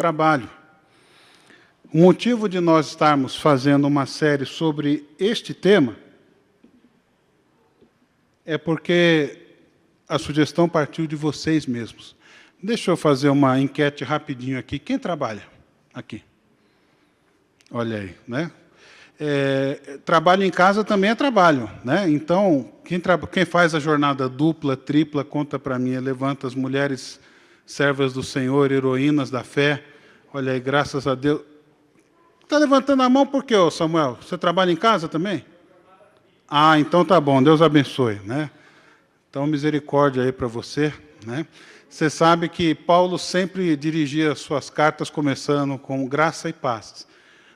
trabalho. O motivo de nós estarmos fazendo uma série sobre este tema é porque a sugestão partiu de vocês mesmos. Deixa eu fazer uma enquete rapidinho aqui. Quem trabalha aqui? Olha aí, né? Trabalho em casa também é trabalho, né? Então, quem faz a jornada dupla, tripla, conta para mim, levanta as mulheres servas do Senhor, heroínas da fé. Olha aí, graças a Deus. Está levantando a mão por quê, Samuel? Você trabalha em casa também? Ah, então tá bom, Deus abençoe, né? Então, misericórdia aí para você, né? Você sabe que Paulo sempre dirigia suas cartas começando com graça e paz.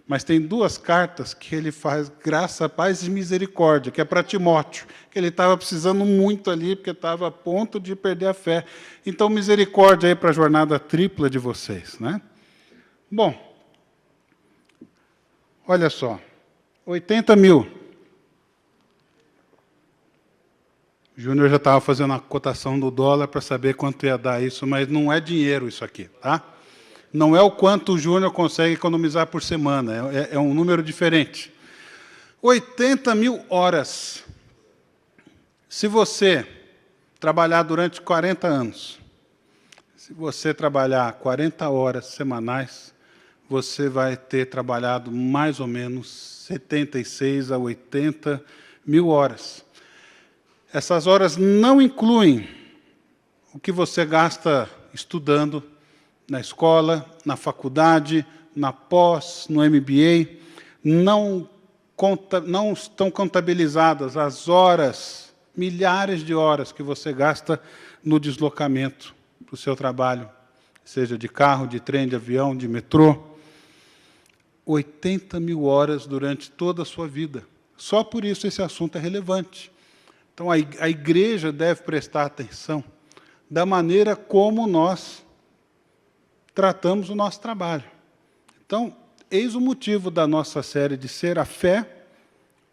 Mas tem duas cartas que ele faz graça, paz e misericórdia, que é para Timóteo, que ele estava precisando muito ali, porque estava a ponto de perder a fé. Então, misericórdia aí para a jornada tripla de vocês, né? Bom, olha só, 80 mil. O Júnior já estava fazendo a cotação do dólar para saber quanto ia dar isso, mas não é dinheiro isso aqui, tá? Não é o quanto o Júnior consegue economizar por semana, é um número diferente. 80 mil horas. Se você trabalhar durante 40 anos, se você trabalhar 40 horas semanais, você vai ter trabalhado mais ou menos 76 a 80 mil horas. Essas horas não incluem o que você gasta estudando na escola, na faculdade, na pós, no MBA. Não estão contabilizadas as horas, milhares de horas que você gasta no deslocamento para o seu trabalho, seja de carro, de trem, de avião, de metrô. 80 mil horas durante toda a sua vida. Só por isso esse assunto é relevante. Então, a igreja deve prestar atenção da maneira como nós tratamos o nosso trabalho. Então, eis o motivo da nossa série de ser a fé,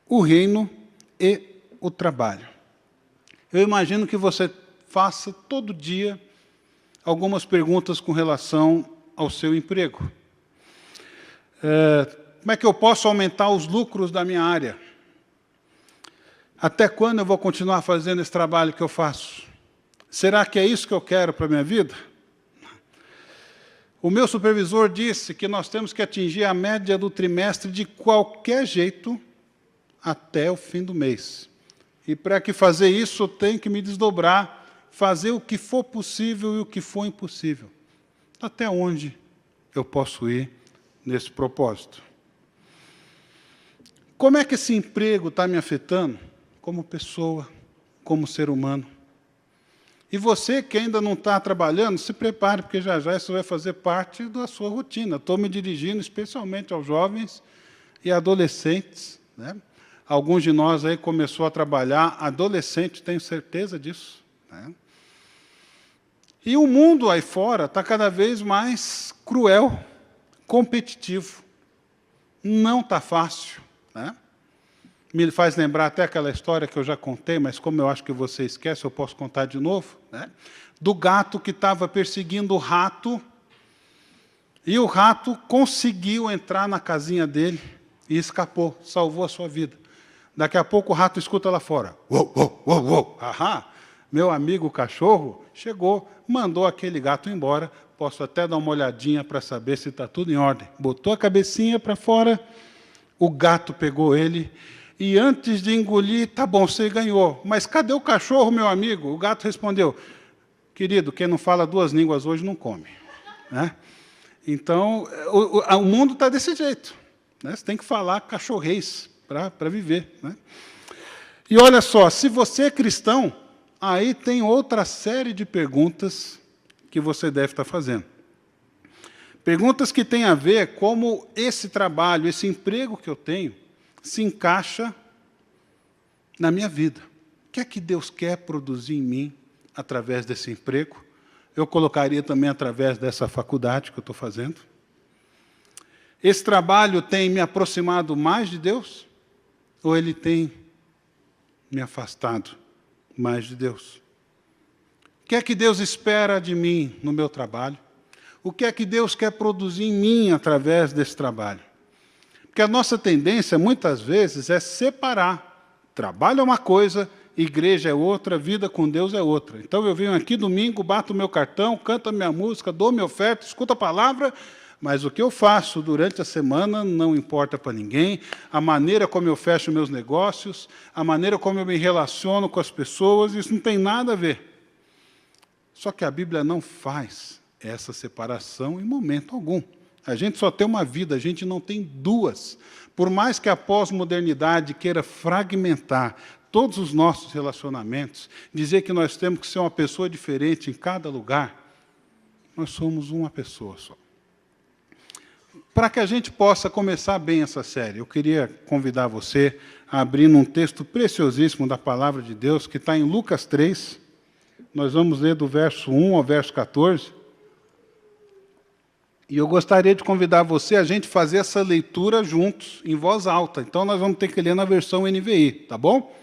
o reino e o trabalho. Eu imagino que você faça todo dia algumas perguntas com relação ao seu emprego. Como é que eu posso aumentar os lucros da minha área? Até quando eu vou continuar fazendo esse trabalho que eu faço? Será que é isso que eu quero para a minha vida? O meu supervisor disse que nós temos que atingir a média do trimestre de qualquer jeito até o fim do mês. E para que fazer isso, eu tenho que me desdobrar, fazer o que for possível e o que for impossível. Até onde eu posso ir nesse propósito? Como é que esse emprego está me afetando como pessoa, como ser humano? E você que ainda não está trabalhando, se prepare, porque já já isso vai fazer parte da sua rotina. Estou me dirigindo especialmente aos jovens e adolescentes, né? Alguns de nós aí começou a trabalhar adolescente, tenho certeza disso, né? E o mundo aí fora está cada vez mais cruel, competitivo. Não está fácil, né? Me faz lembrar até aquela história que eu já contei, mas como eu acho que você esquece, eu posso contar de novo, né? Do gato que estava perseguindo o rato, e o rato conseguiu entrar na casinha dele e escapou, salvou a sua vida. Daqui a pouco o rato escuta lá fora. Uou, uou, uou, uou. Ahá, meu amigo cachorro chegou, mandou aquele gato embora, posso até dar uma olhadinha para saber se está tudo em ordem. Botou a cabecinha para fora, o gato pegou ele, e antes de engolir, tá bom, você ganhou. Mas cadê o cachorro, meu amigo? O gato respondeu, querido, quem não fala duas línguas hoje não come, né? Então, o mundo está desse jeito, né? Você tem que falar cachorrês para viver, né? E olha só, se você é cristão, aí tem outra série de perguntas que você deve estar fazendo. Perguntas que têm a ver como esse trabalho, esse emprego que eu tenho, se encaixa na minha vida. O que é que Deus quer produzir em mim através desse emprego? Eu colocaria também através dessa faculdade que eu estou fazendo. Esse trabalho tem me aproximado mais de Deus? Ou ele tem me afastado mais de Deus? O que é que Deus espera de mim no meu trabalho? O que é que Deus quer produzir em mim através desse trabalho? Porque a nossa tendência, muitas vezes, é separar. Trabalho é uma coisa, igreja é outra, vida com Deus é outra. Então, eu venho aqui domingo, bato o meu cartão, canto a minha música, dou minha oferta, escuto a palavra, mas o que eu faço durante a semana não importa para ninguém. A maneira como eu fecho meus negócios, a maneira como eu me relaciono com as pessoas, isso não tem nada a ver. Só que a Bíblia não faz essa separação em momento algum. A gente só tem uma vida, a gente não tem duas. Por mais que a pós-modernidade queira fragmentar todos os nossos relacionamentos, dizer que nós temos que ser uma pessoa diferente em cada lugar, nós somos uma pessoa só. Para que a gente possa começar bem essa série, eu queria convidar você a abrir num texto preciosíssimo da Palavra de Deus, que está em Lucas 3. Nós vamos ler do verso 1 ao verso 14. E eu gostaria de convidar você a gente fazer essa leitura juntos, em voz alta. Então, nós vamos ter que ler na versão NVI, tá bom?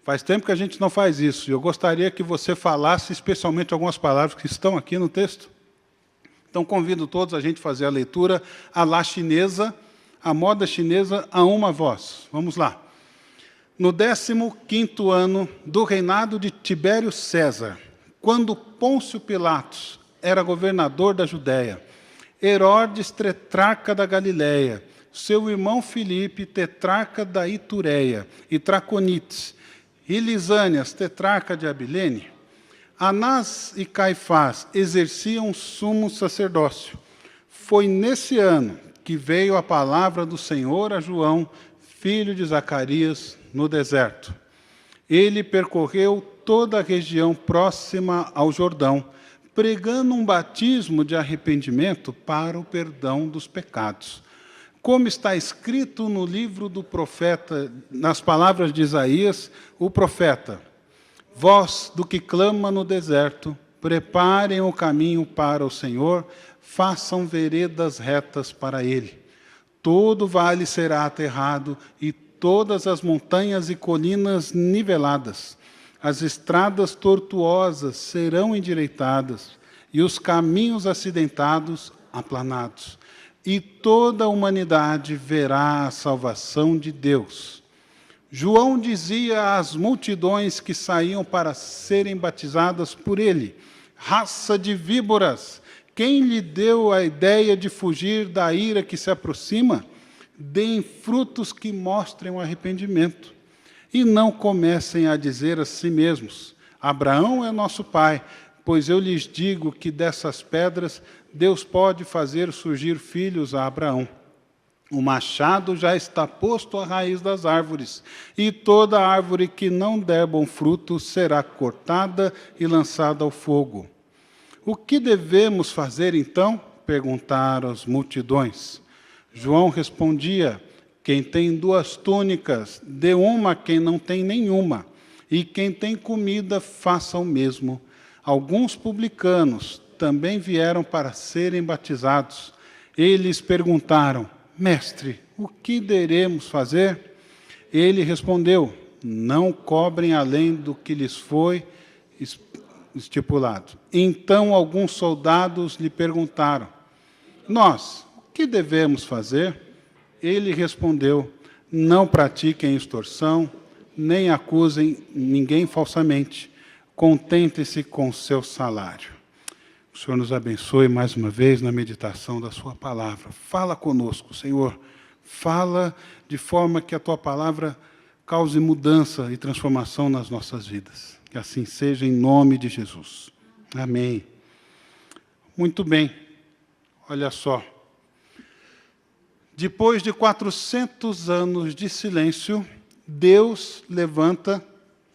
Faz tempo que a gente não faz isso. E eu gostaria que você falasse especialmente algumas palavras que estão aqui no texto. Então, convido todos a gente fazer a leitura à la chinesa, à moda chinesa, a uma voz. Vamos lá. No 15º ano do reinado de Tibério César, quando Pôncio Pilatos era governador da Judéia, Herodes, tetrarca da Galiléia, seu irmão Filipe, tetrarca da Itureia e Traconites, e Lisânias, tetrarca de Abilene, Anás e Caifás exerciam sumo sacerdócio. Foi nesse ano que veio a palavra do Senhor a João, filho de Zacarias, no deserto. Ele percorreu toda a região próxima ao Jordão, pregando um batismo de arrependimento para o perdão dos pecados. Como está escrito no livro do profeta, nas palavras de Isaías, o profeta: voz do que clama no deserto, preparem o caminho para o Senhor, façam veredas retas para ele. Todo vale será aterrado e todas as montanhas e colinas niveladas. As estradas tortuosas serão endireitadas e os caminhos acidentados aplanados. E toda a humanidade verá a salvação de Deus. João dizia às multidões que saíam para serem batizadas por ele: raça de víboras, quem lhe deu a ideia de fugir da ira que se aproxima? Deem frutos que mostrem o arrependimento. E não comecem a dizer a si mesmos: Abraão é nosso pai, pois eu lhes digo que dessas pedras Deus pode fazer surgir filhos a Abraão. O machado já está posto à raiz das árvores, e toda árvore que não der bom fruto será cortada e lançada ao fogo. O que devemos fazer, então? Perguntaram as multidões. João respondia: quem tem 2 túnicas, dê uma a quem não tem nenhuma, e quem tem comida, faça o mesmo. Alguns publicanos também vieram para serem batizados. Eles perguntaram: mestre, o que devemos fazer? Ele respondeu: não cobrem além do que lhes foi estipulado. Então alguns soldados lhe perguntaram: nós, o que devemos fazer? Ele respondeu: não pratiquem extorsão, nem acusem ninguém falsamente. Contentem-se com seu salário. O Senhor nos abençoe mais uma vez na meditação da sua palavra. Fala conosco, Senhor. Fala de forma que a tua palavra cause mudança e transformação nas nossas vidas. Que assim seja em nome de Jesus. Amém. Muito bem. Olha só. Depois de 400 anos de silêncio, Deus levanta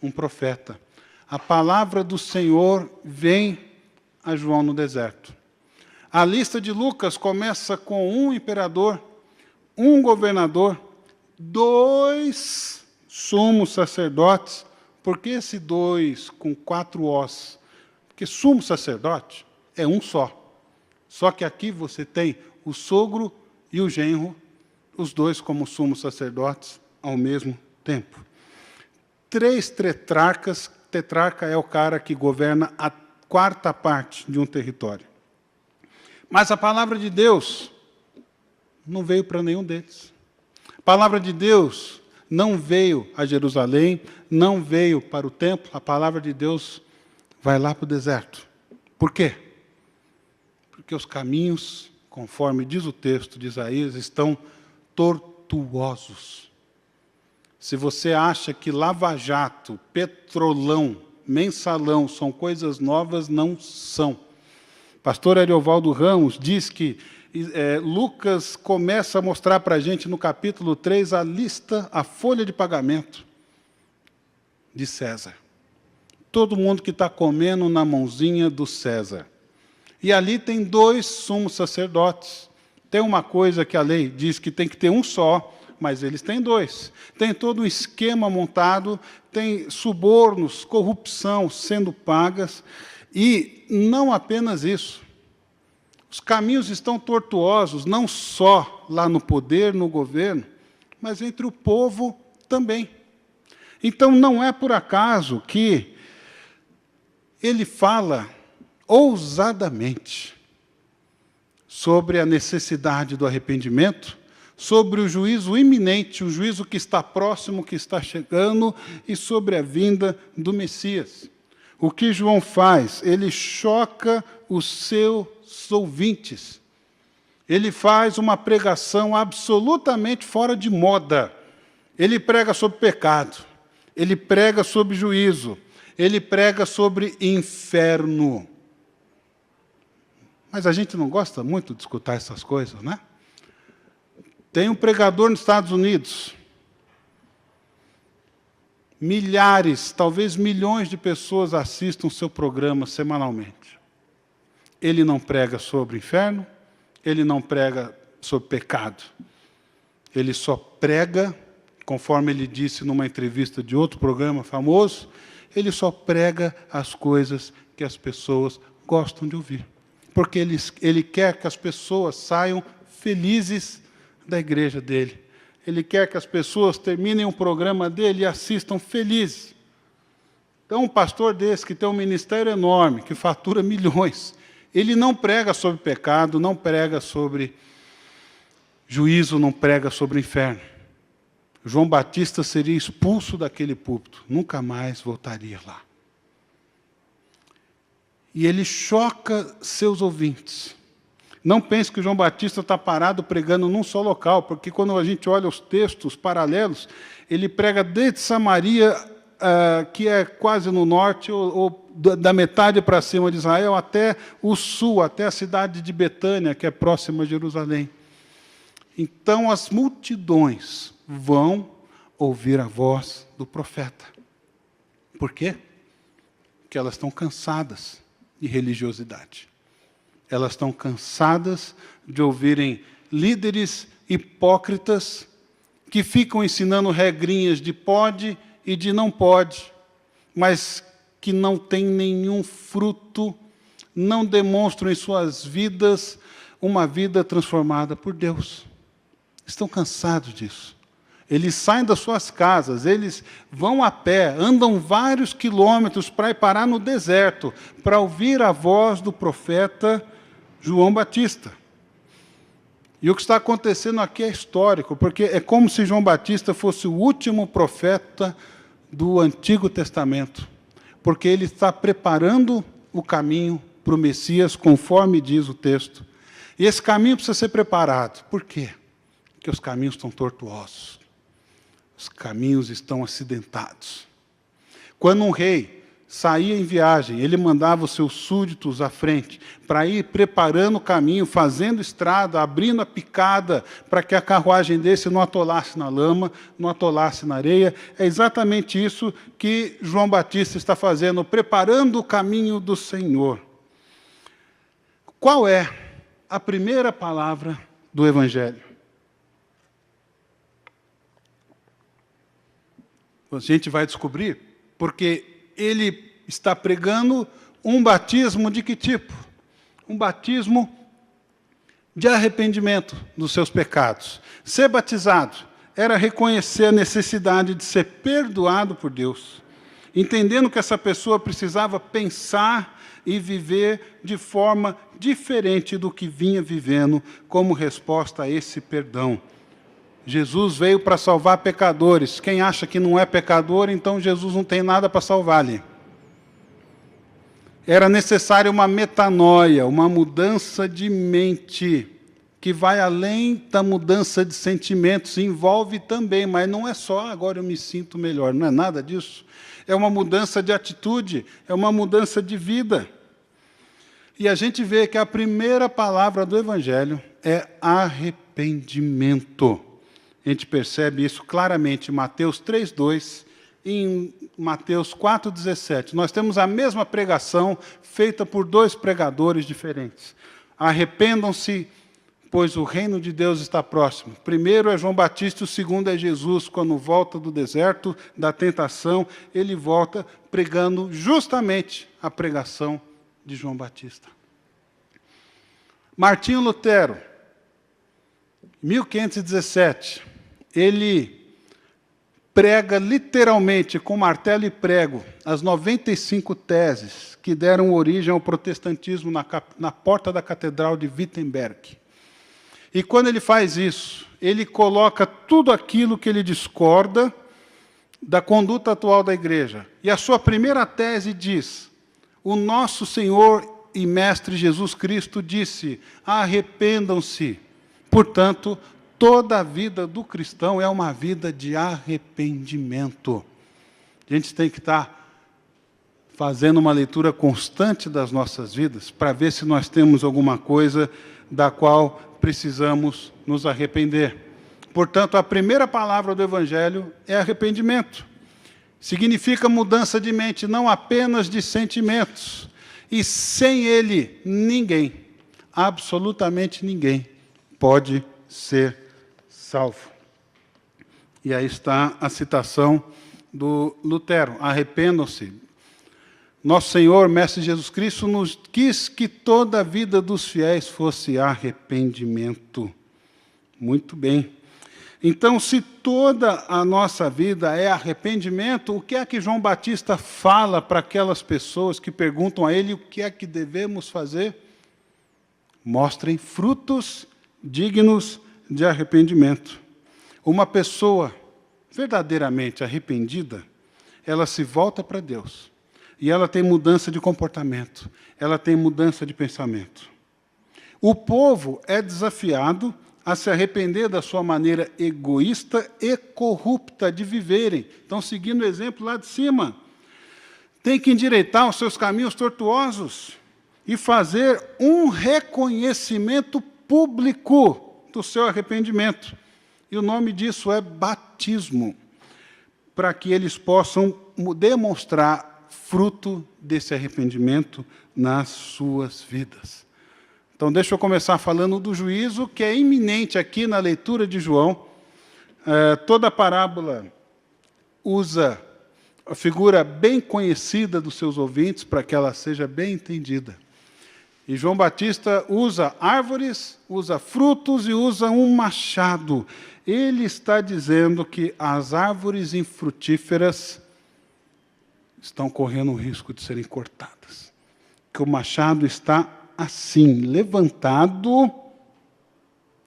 um profeta. A palavra do Senhor vem a João no deserto. A lista de Lucas começa com um imperador, um governador, 2 sumos sacerdotes. Por que esse 2 com 4 Os? Porque sumo sacerdote é um só. Só que aqui você tem o sogro e o genro, os 2 como sumos sacerdotes ao mesmo tempo. 3 tetrarcas. Tetrarca é o cara que governa a 4ª parte de um território. Mas a palavra de Deus não veio para nenhum deles. A palavra de Deus não veio a Jerusalém, não veio para o templo, a palavra de Deus vai lá para o deserto. Por quê? Porque os caminhos, conforme diz o texto de Isaías, estão tortuosos. Se você acha que lava-jato, petrolão, mensalão são coisas novas, não são. Pastor Ariovaldo Ramos diz que Lucas começa a mostrar para a gente no capítulo 3 a lista, a folha de pagamento de César. Todo mundo que está comendo na mãozinha do César. E ali tem 2 sumos sacerdotes. Tem uma coisa que a lei diz que tem que ter um só, mas eles têm 2. Tem todo um esquema montado, tem subornos, corrupção sendo pagas, e não apenas isso. Os caminhos estão tortuosos, não só lá no poder, no governo, mas entre o povo também. Então, não é por acaso que ele fala ousadamente sobre a necessidade do arrependimento, sobre o juízo iminente, o juízo que está próximo, que está chegando, e sobre a vinda do Messias. O que João faz? Ele choca os seus ouvintes. Ele faz uma pregação absolutamente fora de moda. Ele prega sobre pecado, ele prega sobre juízo, ele prega sobre inferno. Mas a gente não gosta muito de escutar essas coisas, né? Tem um pregador nos Estados Unidos. Milhares, talvez milhões de pessoas assistem o seu programa semanalmente. Ele não prega sobre inferno, ele não prega sobre pecado. Ele só prega, conforme ele disse numa entrevista de outro programa famoso, ele só prega as coisas que as pessoas gostam de ouvir. Porque ele quer que as pessoas saiam felizes da igreja dele. Ele quer que as pessoas terminem o programa dele e assistam felizes. Então, um pastor desse, que tem um ministério enorme, que fatura milhões, ele não prega sobre pecado, não prega sobre juízo, não prega sobre inferno. João Batista seria expulso daquele púlpito, nunca mais voltaria lá. E ele choca seus ouvintes. Não pense que João Batista está parado pregando num só local, porque quando a gente olha os textos paralelos, ele prega desde Samaria, que é quase no norte, ou da metade para cima de Israel, até o sul, até a cidade de Betânia, que é próxima a Jerusalém. Então, as multidões vão ouvir a voz do profeta. Por quê? Porque elas estão cansadas de religiosidade. Elas estão cansadas de ouvirem líderes hipócritas que ficam ensinando regrinhas de pode e de não pode, mas que não têm nenhum fruto, não demonstram em suas vidas uma vida transformada por Deus. Estão cansados disso. Eles saem das suas casas, eles vão a pé, andam vários quilômetros para ir parar no deserto, para ouvir a voz do profeta João Batista. E o que está acontecendo aqui é histórico, porque é como se João Batista fosse o último profeta do Antigo Testamento, porque ele está preparando o caminho para o Messias, conforme diz o texto. E esse caminho precisa ser preparado. Por quê? Porque os caminhos estão tortuosos. Os caminhos estão acidentados. Quando um rei saía em viagem, ele mandava os seus súditos à frente, para ir preparando o caminho, fazendo estrada, abrindo a picada, para que a carruagem desse não atolasse na lama, não atolasse na areia. É exatamente isso que João Batista está fazendo, preparando o caminho do Senhor. Qual é a primeira palavra do Evangelho? A gente vai descobrir, porque ele está pregando um batismo de que tipo? Um batismo de arrependimento dos seus pecados. Ser batizado era reconhecer a necessidade de ser perdoado por Deus, entendendo que essa pessoa precisava pensar e viver de forma diferente do que vinha vivendo, como resposta a esse perdão. Jesus veio para salvar pecadores. Quem acha que não é pecador, então Jesus não tem nada para salvar-lhe. Era necessária uma metanoia, uma mudança de mente, que vai além da mudança de sentimentos, envolve também, mas não é só agora eu me sinto melhor, não é nada disso. É uma mudança de atitude, é uma mudança de vida. E a gente vê que a primeira palavra do Evangelho é arrependimento. A gente percebe isso claramente em Mateus 3:2 e em Mateus 4:17. Nós temos a mesma pregação feita por dois pregadores diferentes. Arrependam-se, pois o reino de Deus está próximo. O primeiro é João Batista, o segundo é Jesus, quando volta do deserto, da tentação, ele volta pregando justamente a pregação de João Batista. Martinho Lutero, 1517, ele prega literalmente, com martelo e prego, as 95 teses que deram origem ao protestantismo na porta da Catedral de Wittenberg. E quando ele faz isso, ele coloca tudo aquilo que ele discorda da conduta atual da igreja. E a sua primeira tese diz: o nosso Senhor e Mestre Jesus Cristo disse: arrependam-se. Portanto, toda a vida do cristão é uma vida de arrependimento. A gente tem que estar fazendo uma leitura constante das nossas vidas para ver se nós temos alguma coisa da qual precisamos nos arrepender. Portanto, a primeira palavra do Evangelho é arrependimento. Significa mudança de mente, não apenas de sentimentos. E sem ele, ninguém, absolutamente ninguém, pode ser salvo. E aí está a citação do Lutero: arrependam-se. Nosso Senhor, Mestre Jesus Cristo, nos quis que toda a vida dos fiéis fosse arrependimento. Muito bem. Então, se toda a nossa vida é arrependimento, o que é que João Batista fala para aquelas pessoas que perguntam a ele o que é que devemos fazer? Mostrem frutos dignos de arrependimento. Uma pessoa verdadeiramente arrependida, ela se volta para Deus. E ela tem mudança de comportamento, ela tem mudança de pensamento. O povo é desafiado a se arrepender da sua maneira egoísta e corrupta de viverem. Então, seguindo o exemplo lá de cima, tem que endireitar os seus caminhos tortuosos e fazer um reconhecimento público do seu arrependimento. E o nome disso é batismo, para que eles possam demonstrar fruto desse arrependimento nas suas vidas. Então, deixa eu começar falando do juízo, que é iminente aqui na leitura de João. Toda a parábola usa a figura bem conhecida dos seus ouvintes, para que ela seja bem entendida. E João Batista usa árvores, usa frutos e usa um machado. Ele está dizendo que as árvores infrutíferas estão correndo o risco de serem cortadas. Que o machado está assim, levantado,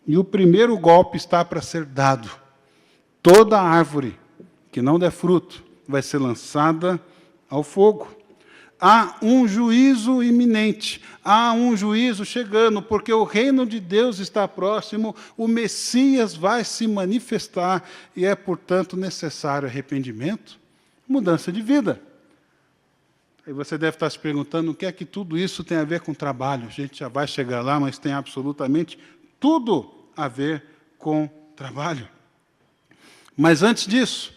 e o primeiro golpe está para ser dado. Toda árvore que não der fruto vai ser lançada ao fogo. Há um juízo iminente, há um juízo chegando, porque o reino de Deus está próximo, o Messias vai se manifestar, e é, portanto, necessário arrependimento, mudança de vida. Aí você deve estar se perguntando o que é que tudo isso tem a ver com trabalho. A gente já vai chegar lá, mas tem absolutamente tudo a ver com trabalho. Mas antes disso,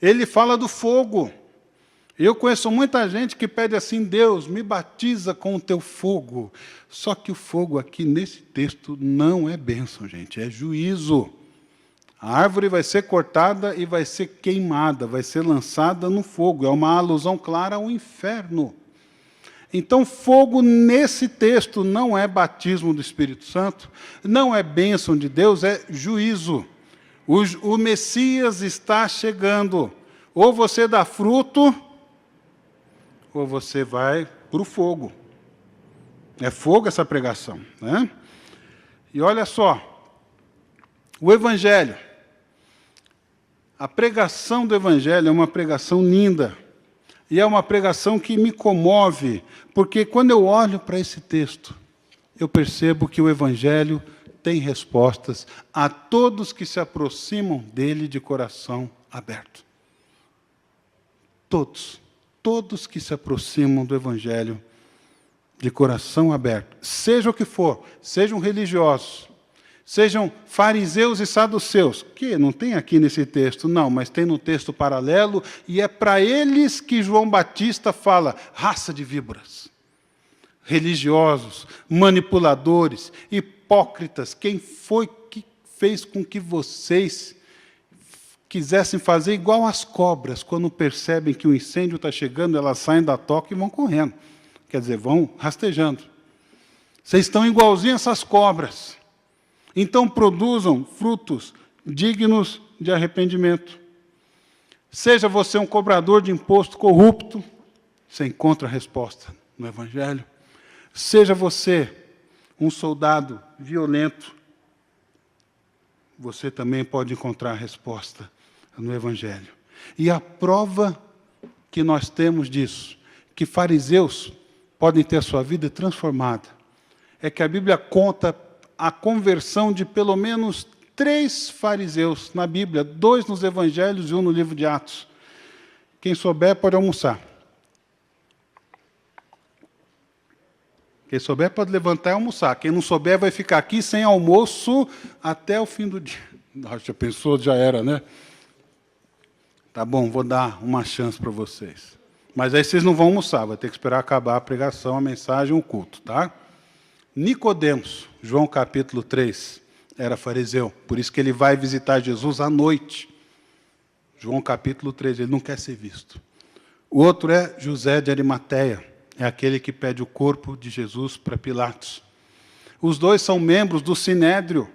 ele fala do fogo. Eu conheço muita gente que pede assim: Deus, me batiza com o teu fogo. Só que o fogo aqui nesse texto não é bênção, gente, é juízo. A árvore vai ser cortada e vai ser queimada, vai ser lançada no fogo. É uma alusão clara ao inferno. Então, fogo nesse texto não é batismo do Espírito Santo, não é bênção de Deus, é juízo. O Messias está chegando. Ou você dá fruto, ou você vai para o fogo. É fogo essa pregação, né? E olha só, o Evangelho, a pregação do Evangelho é uma pregação linda, e é uma pregação que me comove, porque quando eu olho para esse texto, eu percebo que o Evangelho tem respostas a todos que se aproximam dele de coração aberto. Todos que se aproximam do Evangelho de coração aberto, seja o que for, sejam religiosos, sejam fariseus e saduceus, que não tem aqui nesse texto, não, mas tem no texto paralelo, e é para eles que João Batista fala, raça de víboras, religiosos, manipuladores, hipócritas, quem foi que fez com que vocês quisessem fazer igual as cobras, quando percebem que o incêndio está chegando, elas saem da toca e vão correndo. Quer dizer, vão rastejando. Vocês estão igualzinhos a essas cobras. Então, produzam frutos dignos de arrependimento. Seja você um cobrador de imposto corrupto, você encontra a resposta no Evangelho. Seja você um soldado violento, você também pode encontrar a resposta no Evangelho. E a prova que nós temos disso, que fariseus podem ter a sua vida transformada, é que a Bíblia conta a conversão de pelo menos 3 fariseus na Bíblia, 2 nos Evangelhos e 1 no livro de Atos. Quem souber pode almoçar. Quem souber pode levantar e almoçar. Quem não souber vai ficar aqui sem almoço até o fim do dia. Já pensou? Já era, né? Tá bom, vou dar uma chance para vocês. Mas aí vocês não vão almoçar, vai ter que esperar acabar a pregação, a mensagem, o culto, tá? Nicodemos, João capítulo 3, era fariseu, por isso que ele vai visitar Jesus à noite. João capítulo 3, ele não quer ser visto. O outro é José de Arimateia, é aquele que pede o corpo de Jesus para Pilatos. Os 2 são membros do Sinédrio,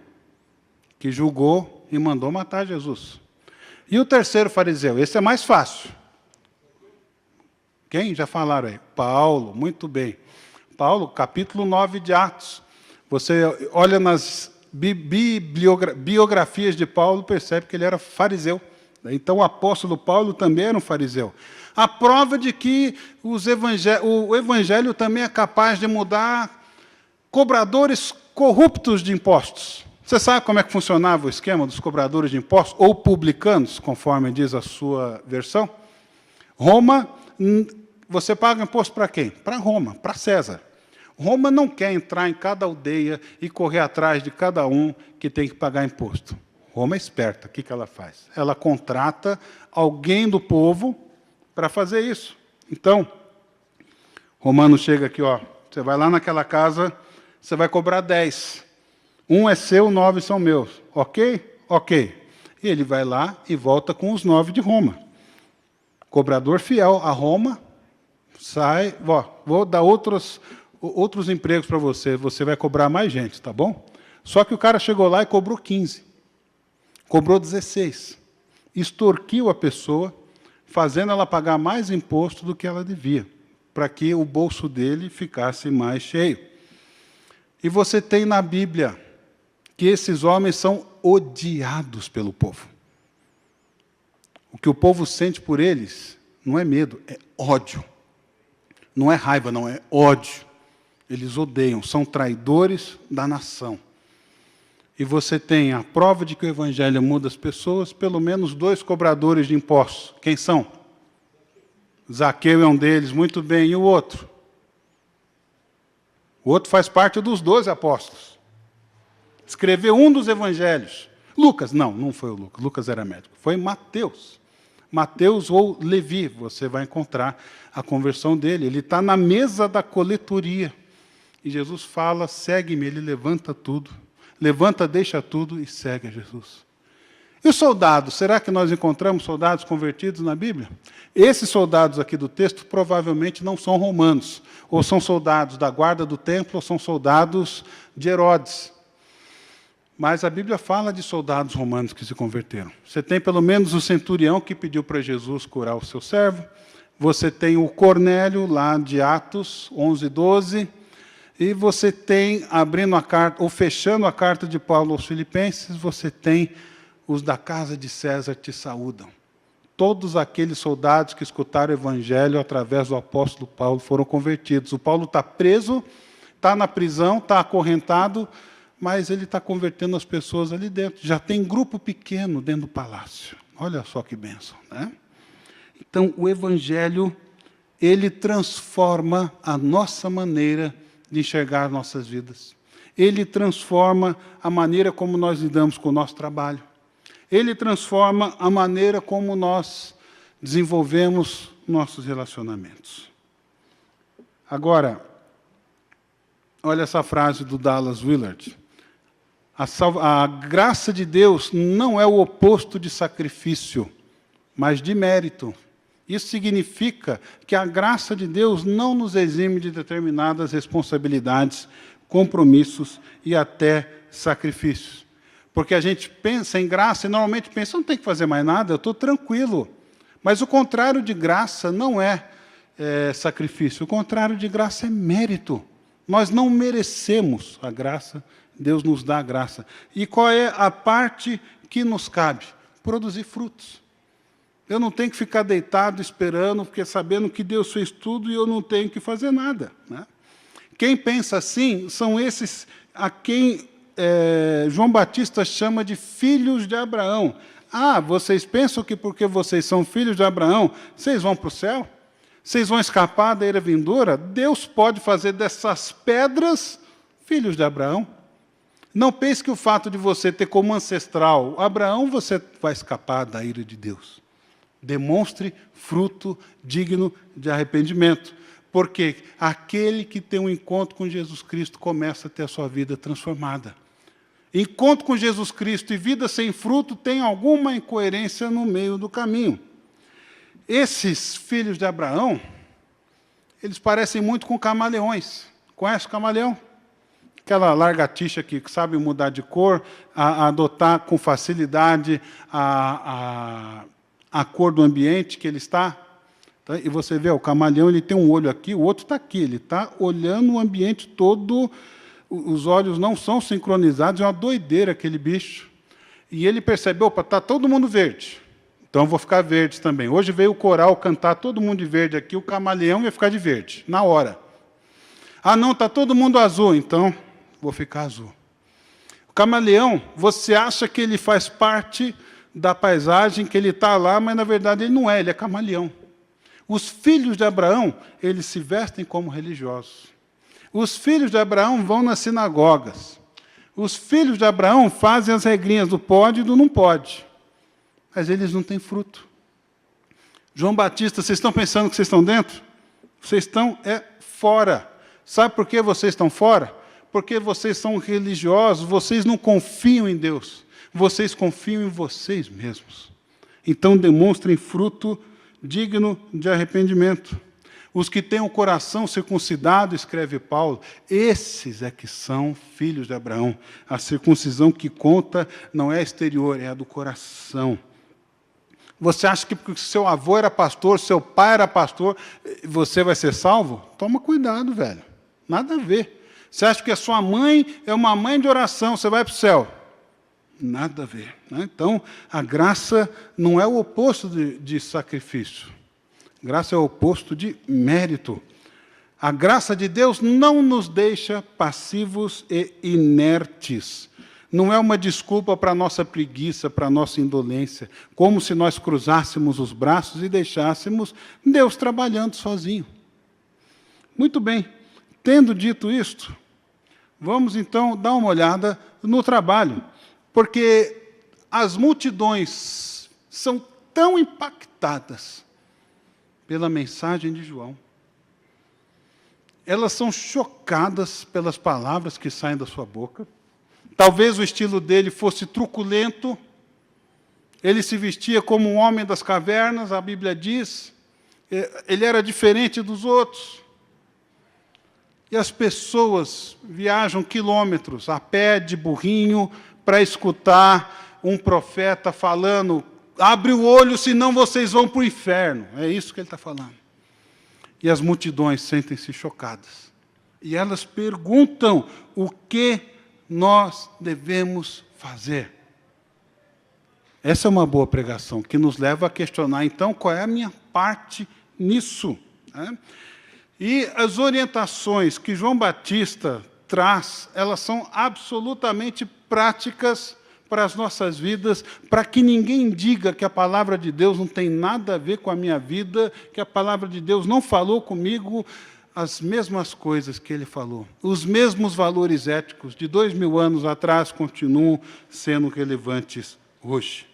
que julgou e mandou matar Jesus. E o terceiro fariseu, esse é mais fácil. Quem? Já falaram aí? Paulo, muito bem. Paulo, capítulo 9 de Atos. Você olha nas biografias de Paulo, percebe que ele era fariseu. Então, o apóstolo Paulo também era um fariseu. A prova de que o Evangelho também é capaz de mudar cobradores corruptos de impostos. Você sabe como é que funcionava o esquema dos cobradores de impostos, ou publicanos, conforme diz a sua versão? Roma, você paga imposto para quem? Para Roma, para César. Roma não quer entrar em cada aldeia e correr atrás de cada um que tem que pagar imposto. Roma é esperta, o que ela faz? Ela contrata alguém do povo para fazer isso. Então, Romano chega aqui, ó, você vai lá naquela casa, você vai cobrar 10. 1 é seu, 9 são meus. Ok? Ok. E ele vai lá e volta com os 9 de Roma. Cobrador fiel a Roma, sai, ó, vou dar outros empregos para você, você vai cobrar mais gente, tá bom? Só que o cara chegou lá e cobrou 15. Cobrou 16. Extorquiu a pessoa, fazendo ela pagar mais imposto do que ela devia, para que o bolso dele ficasse mais cheio. E você tem na Bíblia que esses homens são odiados pelo povo. O que o povo sente por eles não é medo, é ódio. Não é raiva, não, é ódio. Eles odeiam, são traidores da nação. E você tem a prova de que o Evangelho muda as pessoas, pelo menos 2 cobradores de impostos. Quem são? Zaqueu é um deles, muito bem. E o outro? O outro faz parte dos 12 apóstolos. Escreveu um dos evangelhos. Lucas, não foi o Lucas. Lucas era médico. Foi Mateus. Mateus ou Levi, você vai encontrar a conversão dele. Ele está na mesa da coletoria. E Jesus fala, segue-me. Ele levanta tudo. Levanta, deixa tudo e segue a Jesus. E os soldados? Será que nós encontramos soldados convertidos na Bíblia? Esses soldados aqui do texto provavelmente não são romanos. Ou são soldados da guarda do templo, ou são soldados de Herodes. Mas a Bíblia fala de soldados romanos que se converteram. Você tem pelo menos o centurião que pediu para Jesus curar o seu servo. Você tem o Cornélio, lá de Atos 11, 12. E você tem, abrindo a carta, ou fechando a carta de Paulo aos Filipenses, você tem os da casa de César te saúdam. Todos aqueles soldados que escutaram o Evangelho através do apóstolo Paulo foram convertidos. O Paulo está preso, está na prisão, está acorrentado, mas ele está convertendo as pessoas ali dentro. Já tem grupo pequeno dentro do palácio. Olha só que bênção, né? Então, o Evangelho, ele transforma a nossa maneira de enxergar nossas vidas. Ele transforma a maneira como nós lidamos com o nosso trabalho. Ele transforma a maneira como nós desenvolvemos nossos relacionamentos. Agora, olha essa frase do Dallas Willard. A graça de Deus não é o oposto de sacrifício, mas de mérito. Isso significa que a graça de Deus não nos exime de determinadas responsabilidades, compromissos e até sacrifícios. Porque a gente pensa em graça e normalmente pensa, não tem que fazer mais nada, eu estou tranquilo. Mas o contrário de graça não é sacrifício, o contrário de graça é mérito. Nós não merecemos a graça, Deus nos dá a graça. E qual é a parte que nos cabe? Produzir frutos. Eu não tenho que ficar deitado esperando, porque sabendo que Deus fez tudo e eu não tenho que fazer nada, né? Quem pensa assim são esses a quem João Batista chama de filhos de Abraão. Ah, vocês pensam que porque vocês são filhos de Abraão, vocês vão para o céu? Vocês vão escapar da ira vindoura? Deus pode fazer dessas pedras filhos de Abraão. Não pense que o fato de você ter como ancestral Abraão, você vai escapar da ira de Deus. Demonstre fruto digno de arrependimento. Porque aquele que tem um encontro com Jesus Cristo começa a ter a sua vida transformada. Encontro com Jesus Cristo e vida sem fruto tem alguma incoerência no meio do caminho. Esses filhos de Abraão, eles parecem muito com camaleões. Conhece o camaleão? Aquela lagartixa que sabe mudar de cor, adotar com facilidade a cor do ambiente que ele está. Tá? E você vê, o camaleão ele tem um olho aqui, o outro está aqui. Ele está olhando o ambiente todo, os olhos não são sincronizados, é uma doideira aquele bicho. E ele percebeu, opa, está todo mundo verde. Então eu vou ficar verde também. Hoje veio o coral cantar todo mundo de verde aqui, o camaleão ia ficar de verde, na hora. Ah, não, está todo mundo azul, então vou ficar azul. O camaleão, você acha que ele faz parte da paisagem, que ele está lá, mas na verdade ele não é, ele é camaleão. Os filhos de Abraão, eles se vestem como religiosos. Os filhos de Abraão vão nas sinagogas. Os filhos de Abraão fazem as regrinhas do pode e do não pode. Mas eles não têm fruto. João Batista, vocês estão pensando que vocês estão dentro? Vocês estão fora. Sabe por que vocês estão fora? Porque vocês são religiosos, vocês não confiam em Deus. Vocês confiam em vocês mesmos. Então, demonstrem fruto digno de arrependimento. Os que têm o coração circuncidado, escreve Paulo, esses é que são filhos de Abraão. A circuncisão que conta não é exterior, é a do coração. Você acha que porque seu avô era pastor, seu pai era pastor, você vai ser salvo? Toma cuidado, velho. Nada a ver. Você acha que a sua mãe é uma mãe de oração, você vai para o céu? Nada a ver, né? Então, a graça não é o oposto de sacrifício. Graça é o oposto de mérito. A graça de Deus não nos deixa passivos e inertes. Não é uma desculpa para a nossa preguiça, para a nossa indolência, como se nós cruzássemos os braços e deixássemos Deus trabalhando sozinho. Muito bem, tendo dito isto, vamos então dar uma olhada no trabalho. Porque as multidões são tão impactadas pela mensagem de João. Elas são chocadas pelas palavras que saem da sua boca. Talvez o estilo dele fosse truculento. Ele se vestia como um homem das cavernas, a Bíblia diz. Ele era diferente dos outros. E as pessoas viajam quilômetros a pé, de burrinho, para escutar um profeta falando, abre o olho, senão vocês vão para o inferno. É isso que ele está falando. E as multidões sentem-se chocadas. E elas perguntam o que nós devemos fazer. Essa é uma boa pregação, que nos leva a questionar, então, qual é a minha parte nisso, né? E as orientações que João Batista traz, elas são absolutamente práticas para as nossas vidas, para que ninguém diga que a palavra de Deus não tem nada a ver com a minha vida, que a palavra de Deus não falou comigo as mesmas coisas que ele falou. Os mesmos valores éticos de 2000 anos atrás continuam sendo relevantes hoje.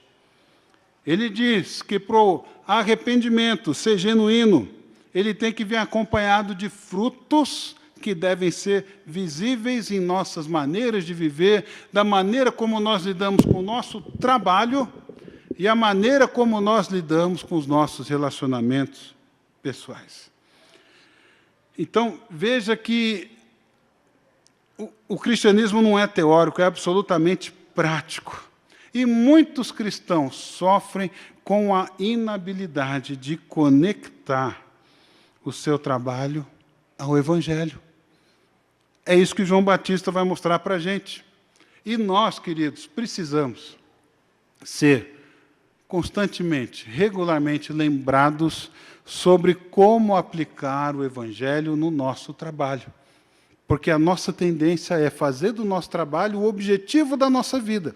Ele diz que para o arrependimento ser genuíno, ele tem que vir acompanhado de frutos que devem ser visíveis em nossas maneiras de viver, da maneira como nós lidamos com o nosso trabalho e a maneira como nós lidamos com os nossos relacionamentos pessoais. Então, veja que o cristianismo não é teórico, é absolutamente prático. E muitos cristãos sofrem com a inabilidade de conectar o seu trabalho ao Evangelho. É isso que João Batista vai mostrar para a gente. E nós, queridos, precisamos ser constantemente, regularmente lembrados sobre como aplicar o Evangelho no nosso trabalho. Porque a nossa tendência é fazer do nosso trabalho o objetivo da nossa vida.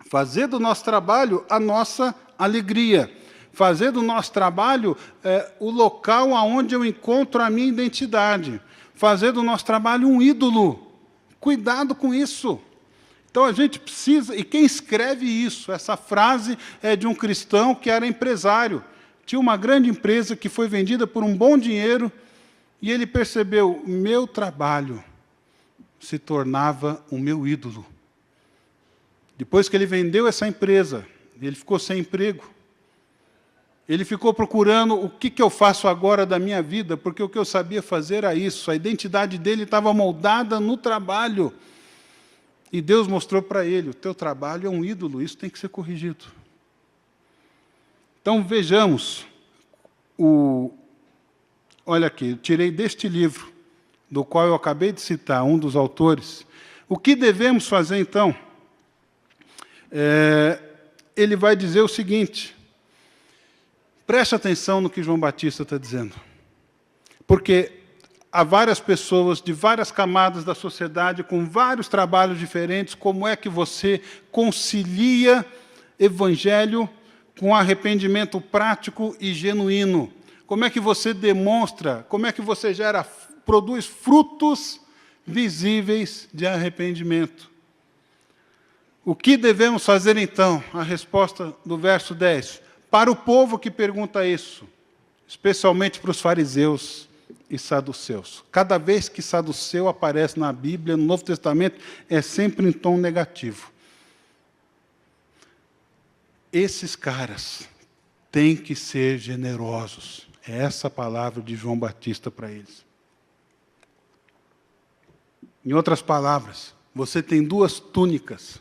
Fazer do nosso trabalho a nossa alegria. Fazer do nosso trabalho o local onde eu encontro a minha identidade. Fazer do nosso trabalho um ídolo. Cuidado com isso. Então, a gente precisa... E quem escreve isso? Essa frase é de um cristão que era empresário. Tinha uma grande empresa que foi vendida por um bom dinheiro e ele percebeu, meu trabalho se tornava o meu ídolo. Depois que ele vendeu essa empresa, ele ficou sem emprego. Ele ficou procurando o que eu faço agora da minha vida, porque o que eu sabia fazer era isso. A identidade dele estava moldada no trabalho. E Deus mostrou para ele, o teu trabalho é um ídolo, isso tem que ser corrigido. Então, vejamos, olha aqui, eu tirei deste livro, do qual eu acabei de citar, um dos autores. O que devemos fazer, então? Ele vai dizer o seguinte, preste atenção no que João Batista está dizendo, porque há várias pessoas de várias camadas da sociedade, com vários trabalhos diferentes, como é que você concilia Evangelho com arrependimento prático e genuíno? Como é que você demonstra, como é que você produz frutos visíveis de arrependimento? O que devemos fazer, então? A resposta do verso 10. Para o povo que pergunta isso, especialmente para os fariseus e saduceus. Cada vez que saduceu aparece na Bíblia, no Novo Testamento, é sempre em tom negativo. Esses caras têm que ser generosos. É essa a palavra de João Batista para eles. Em outras palavras, você tem 2 túnicas.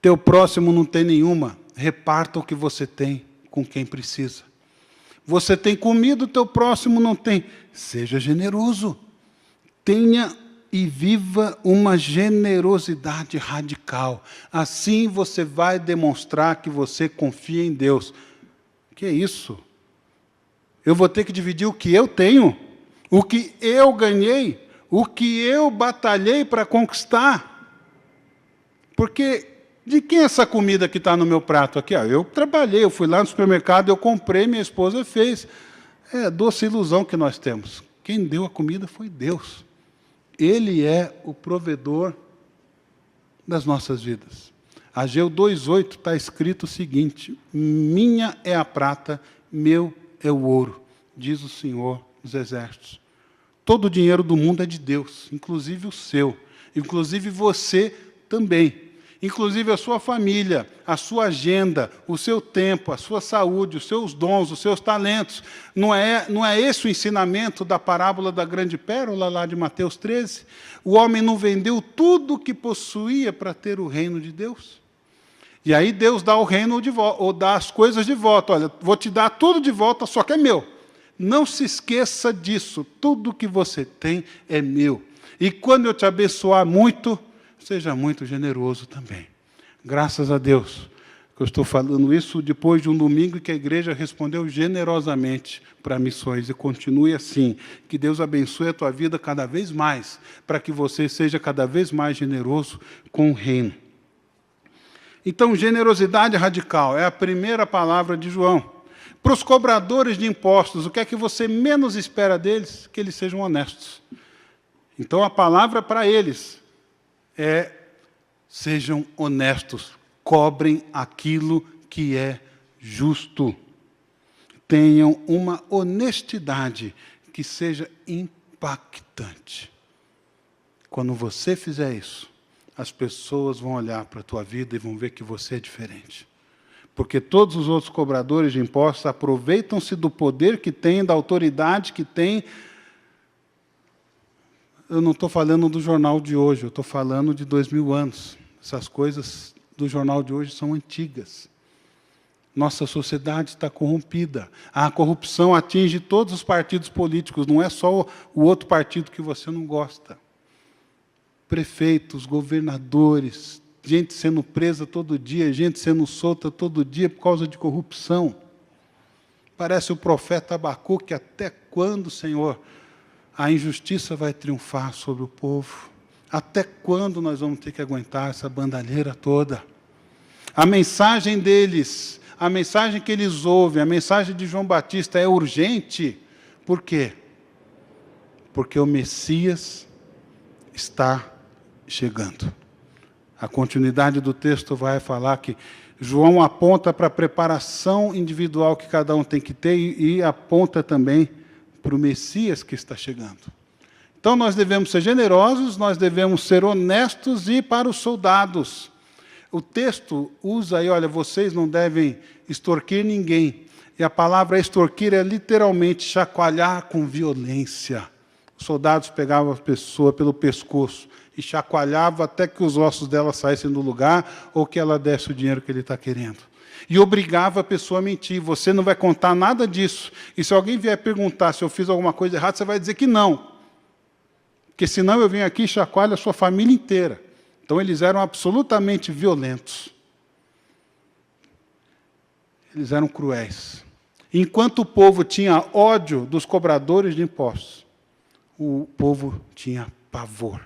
Teu próximo não tem nenhuma. Reparta o que você tem com quem precisa. Você tem comida, o teu próximo não tem. Seja generoso. Tenha e viva uma generosidade radical. Assim você vai demonstrar que você confia em Deus. Que é isso? Eu vou ter que dividir o que eu tenho, o que eu ganhei, o que eu batalhei para conquistar. Porque de quem é essa comida que está no meu prato aqui? Eu trabalhei, eu fui lá no supermercado, eu comprei, minha esposa fez. É a doce ilusão que nós temos. Quem deu a comida foi Deus. Ele é o provedor das nossas vidas. Ageu 2,8 está escrito o seguinte, minha é a prata, meu é o ouro, diz o Senhor dos Exércitos. Todo o dinheiro do mundo é de Deus, inclusive o seu, inclusive você também. Inclusive a sua família, a sua agenda, o seu tempo, a sua saúde, os seus dons, os seus talentos. Não é esse o ensinamento da parábola da grande pérola, lá de Mateus 13? O homem não vendeu tudo o que possuía para ter o reino de Deus? E aí Deus dá o reino de volta, ou dá as coisas de volta. Olha, vou te dar tudo de volta, só que é meu. Não se esqueça disso. Tudo que você tem é meu. E quando eu te abençoar muito, seja muito generoso também. Graças a Deus que eu estou falando isso depois de um domingo em que a igreja respondeu generosamente para missões. E continue assim. Que Deus abençoe a tua vida cada vez mais, para que você seja cada vez mais generoso com o reino. Então, generosidade radical é a primeira palavra de João. Para os cobradores de impostos, o que é que você menos espera deles? Que eles sejam honestos. Então, a palavra para eles é: sejam honestos, cobrem aquilo que é justo. Tenham uma honestidade que seja impactante. Quando você fizer isso, as pessoas vão olhar para a tua vida e vão ver que você é diferente. Porque todos os outros cobradores de impostos aproveitam-se do poder que têm, da autoridade que têm. Eu não estou falando do jornal de hoje, eu estou falando de 2000 anos. Essas coisas do jornal de hoje são antigas. Nossa sociedade está corrompida. A corrupção atinge todos os partidos políticos, não é só o outro partido que você não gosta. Prefeitos, governadores, gente sendo presa todo dia, gente sendo solta todo dia por causa de corrupção. Parece o profeta Abacuque: até quando, Senhor, a injustiça vai triunfar sobre o povo? Até quando nós vamos ter que aguentar essa bandalheira toda? A mensagem deles, a mensagem que eles ouvem, a mensagem de João Batista é urgente. Por quê? Porque o Messias está chegando. A continuidade do texto vai falar que João aponta para a preparação individual que cada um tem que ter e aponta também para o Messias que está chegando. Então, nós devemos ser generosos, nós devemos ser honestos. E para os soldados, o texto usa aí, olha, vocês não devem extorquir ninguém. E a palavra extorquir é literalmente chacoalhar com violência. Os soldados pegavam a pessoa pelo pescoço e chacoalhavam até que os ossos dela saíssem do lugar ou que ela desse o dinheiro que ele está querendo. E obrigava a pessoa a mentir. Você não vai contar nada disso. E se alguém vier perguntar se eu fiz alguma coisa errada, você vai dizer que não. Porque senão eu venho aqui e chacoalho a sua família inteira. Então, eles eram absolutamente violentos. Eles eram cruéis. Enquanto o povo tinha ódio dos cobradores de impostos, o povo tinha pavor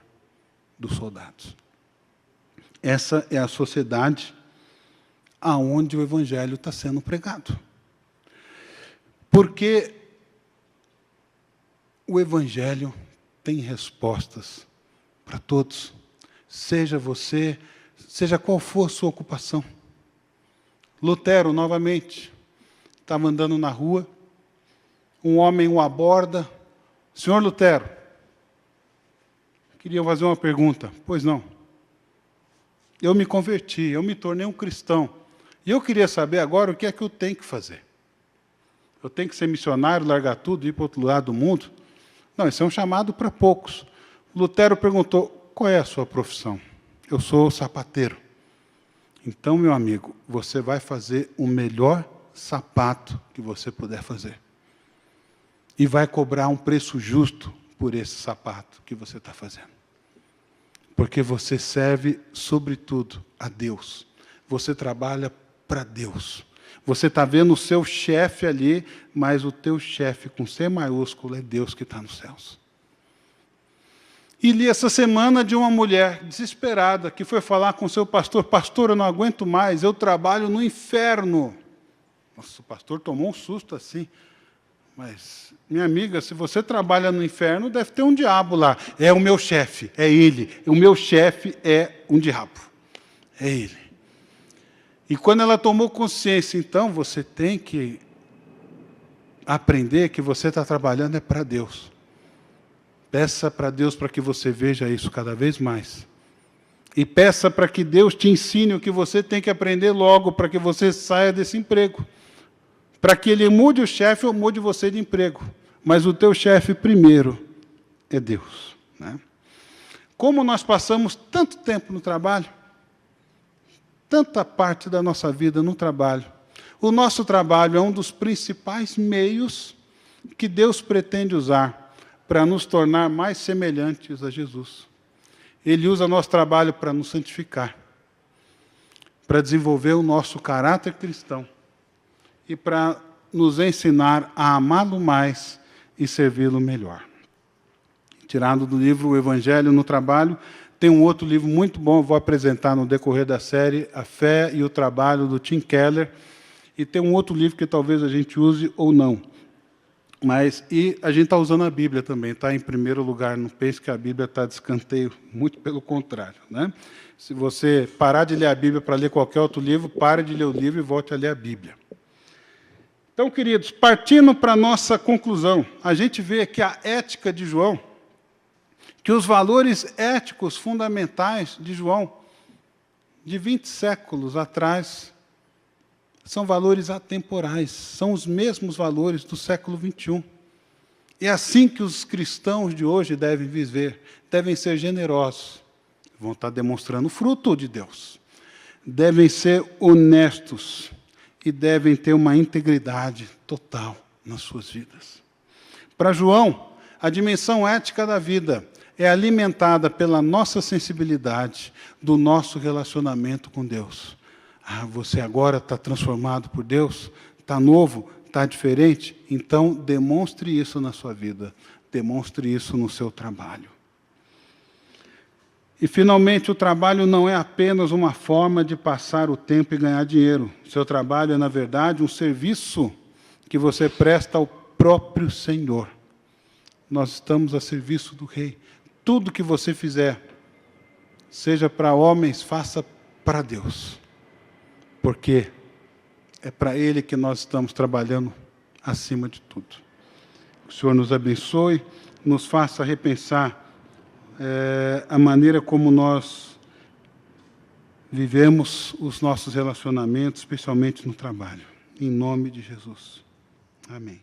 dos soldados. Essa é a sociedade aonde o Evangelho está sendo pregado. Porque o Evangelho tem respostas para todos. Seja você, seja qual for a sua ocupação. Lutero, novamente, estava andando na rua, um homem o aborda. Senhor Lutero, queria fazer uma pergunta. Pois não. Eu me converti, eu me tornei um cristão. E eu queria saber agora o que é que eu tenho que fazer. Eu tenho que ser missionário, largar tudo e ir para o outro lado do mundo? Não, isso é um chamado para poucos. Lutero perguntou: qual é a sua profissão? Eu sou sapateiro. Então, meu amigo, você vai fazer o melhor sapato que você puder fazer. E vai cobrar um preço justo por esse sapato que você está fazendo. Porque você serve, sobretudo, a Deus. Você trabalha para Deus. Você está vendo o seu chefe ali, mas o teu chefe, com C maiúsculo, é Deus que está nos céus. E li essa semana de uma mulher desesperada que foi falar com o seu pastor: pastor, eu não aguento mais, eu trabalho no inferno. Nossa, o pastor tomou um susto assim. Mas, minha amiga, se você trabalha no inferno, deve ter um diabo lá. É o meu chefe, é ele. O meu chefe é um diabo. É ele. E quando ela tomou consciência, então, você tem que aprender que você está trabalhando é para Deus. Peça para Deus para que você veja isso cada vez mais. E peça para que Deus te ensine o que você tem que aprender logo, para que você saia desse emprego. Para que Ele mude o chefe ou mude você de emprego. Mas o teu chefe primeiro é Deus, né? Como nós passamos tanto tempo no trabalho, tanta parte da nossa vida no trabalho. O nosso trabalho é um dos principais meios que Deus pretende usar para nos tornar mais semelhantes a Jesus. Ele usa nosso trabalho para nos santificar, para desenvolver o nosso caráter cristão e para nos ensinar a amá-lo mais e servi-lo melhor. Tirado do livro O Evangelho no Trabalho, tem um outro livro muito bom, eu vou apresentar no decorrer da série, A Fé e o Trabalho, do Tim Keller, e tem um outro livro que talvez a gente use ou não. E a gente está usando a Bíblia também, está em primeiro lugar, não pense que a Bíblia está de escanteio, muito pelo contrário. Né? Se você parar de ler a Bíblia para ler qualquer outro livro, pare de ler o livro e volte a ler a Bíblia. Então, queridos, partindo para a nossa conclusão, a gente vê aqui a ética de João, que os valores éticos fundamentais de João, de 20 séculos atrás, são valores atemporais, são os mesmos valores do século XXI. É assim que os cristãos de hoje devem viver, devem ser generosos, vão estar demonstrando o fruto de Deus, devem ser honestos e devem ter uma integridade total nas suas vidas. Para João, a dimensão ética da vida é alimentada pela nossa sensibilidade, do nosso relacionamento com Deus. Você agora está transformado por Deus? Está novo? Está diferente? Então, demonstre isso na sua vida. Demonstre isso no seu trabalho. E, finalmente, o trabalho não é apenas uma forma de passar o tempo e ganhar dinheiro. O seu trabalho é, na verdade, um serviço que você presta ao próprio Senhor. Nós estamos a serviço do Rei. Tudo que você fizer, seja para homens, faça para Deus. Porque é para Ele que nós estamos trabalhando acima de tudo. Que o Senhor nos abençoe, nos faça repensar a maneira como nós vivemos os nossos relacionamentos, especialmente no trabalho. Em nome de Jesus. Amém.